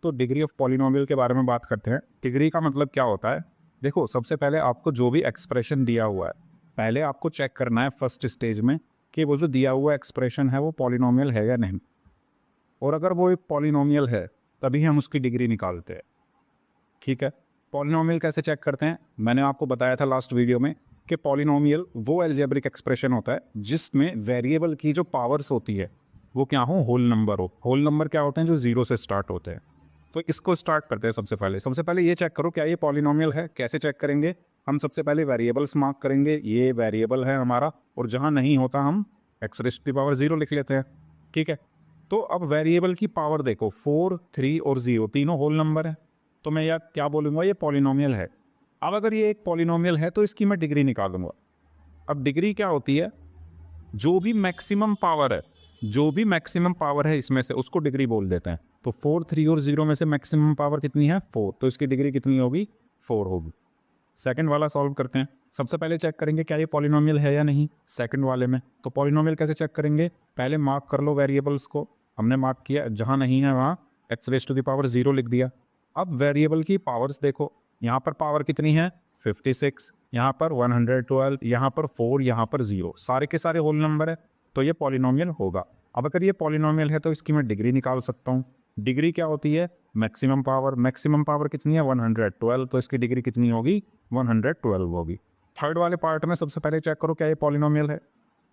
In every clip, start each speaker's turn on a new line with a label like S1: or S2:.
S1: तो degree of polynomial के बारे में बात करते हैं। डिग्री का मतलब क्या होता है? देखो, सबसे पहले आपको जो भी एक्सप्रेशन दिया हुआ है, पहले आपको चेक करना है फर्स्ट स्टेज में कि वो जो दिया हुआ एक्सप्रेशन है वो पॉलिनोमियल है या नहीं। और अगर वो एक पॉलिनोमियल है तभी हम उसकी डिग्री निकालते हैं। ठीक है, पॉलिनोमियल कैसे चेक करते हैं? मैंने आपको बताया था लास्ट वीडियो में कि पॉलिनोमियल वो अलजेब्रिक एक्सप्रेशन होता है जिसमें वेरिएबल की जो पावर्स होती है वो क्या हो? होल नंबर हो। होल नंबर क्या होते हैं? जो जीरो से स्टार्ट होते हैं। तो इसको स्टार्ट करते हैं। सबसे पहले ये चेक करो क्या ये पॉलिनोमियल है। कैसे चेक करेंगे? हम सबसे पहले वेरिएबल्स मार्क करेंगे, ये वेरिएबल है हमारा, और जहाँ नहीं होता हम x raise to the power 0 लिख लेते हैं। ठीक है, तो अब वेरिएबल की पावर देखो, 4, 3 और 0 तीनों होल नंबर है। तो मैं यार क्या बोलूँगा? ये पॉलिनोमियल है। अब अगर ये एक पॉलिनोमियल है तो इसकी मैं डिग्री निकालूंगा। अब डिग्री क्या होती है? जो भी मैक्सिमम पावर है, जो भी मैक्सिमम पावर है इसमें से उसको डिग्री बोल देते हैं। तो 4, 3 और 0 में से मैक्सिमम पावर कितनी है? 4, तो इसकी डिग्री कितनी होगी? 4 होगी। सेकंड वाला सॉल्व करते हैं। सबसे पहले चेक करेंगे क्या ये पॉलिनोमियल है या नहीं सेकंड वाले में। तो पॉलिनोमियल कैसे चेक करेंगे? पहले मार्क कर लो वेरिएबल्स को। हमने मार्क किया, जहाँ नहीं है वहाँ x raise to the power 0 लिख दिया। अब वेरिएबल की पावर्स देखो, यहाँ पर पावर कितनी है? 56, यहाँ पर 112, यहाँ पर 4, यहाँ पर 0, सारे के सारे होल नंबर है, तो ये पॉलिनोमियल होगा। अब अगर ये पॉलिनोमियल है तो इसकी मैं डिग्री निकाल सकता हूँ। डिग्री क्या होती है? Maximum power. मैक्सिमम पावर कितनी है? 112, तो इसकी डिग्री कितनी होगी? 112 होगी। थर्ड वाले पार्ट में सबसे पहले चेक करो क्या ये पॉलिनोमियल है।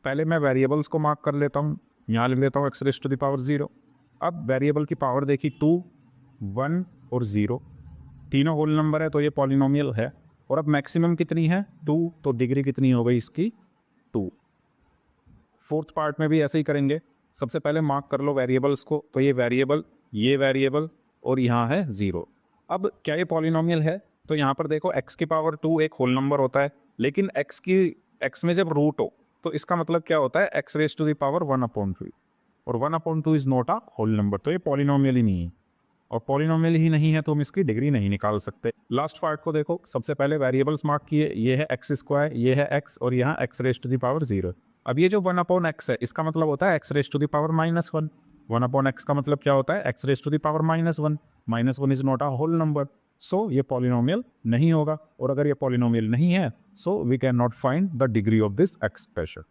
S1: पहले मैं वेरिएबल्स को मार्क कर लेता हूँ, यहाँ लिख लेता हूँ x raise to the power 0। अब वेरिएबल की पावर देखी, 2, 1 और 0, तीनों होल नंबर है तो ये पॉलिनोमियल है। और अब मैक्सिमम कितनी है? 2, तो डिग्री कितनी हो गई इसकी? 2। फोर्थ पार्ट में भी ऐसे ही करेंगे। सबसे पहले मार्क कर लो वेरिएबल्स को, तो ये वेरिएबल और यहाँ है 0। अब क्या ये पॉलिनोमियल है? तो यहाँ पर देखो x की पावर 2 एक होल नंबर होता है, लेकिन x में जब रूट हो तो इसका मतलब क्या होता है? x raise to the power 1/2, और 1/2 is not a whole number, तो ये पॉलिनोमियल ही नहीं है। और पॉलिनोमियल ही नहीं है तो हम इसकी डिग्री नहीं निकाल सकते। लास्ट पार्ट को देखो, सबसे पहले वेरिएबल्स मार्क किए, ये है x², ये है x, और यहाँ x raise to the power 0। अब ये जो 1/x है इसका मतलब होता है x raise to the power -1। 1/x का मतलब क्या होता है? x raise to the power -1। -1 is not a whole number, so ये पॉलिनोमियल नहीं होगा। और अगर ये पॉलिनोमियल नहीं है, so we can not find the degree of this expression.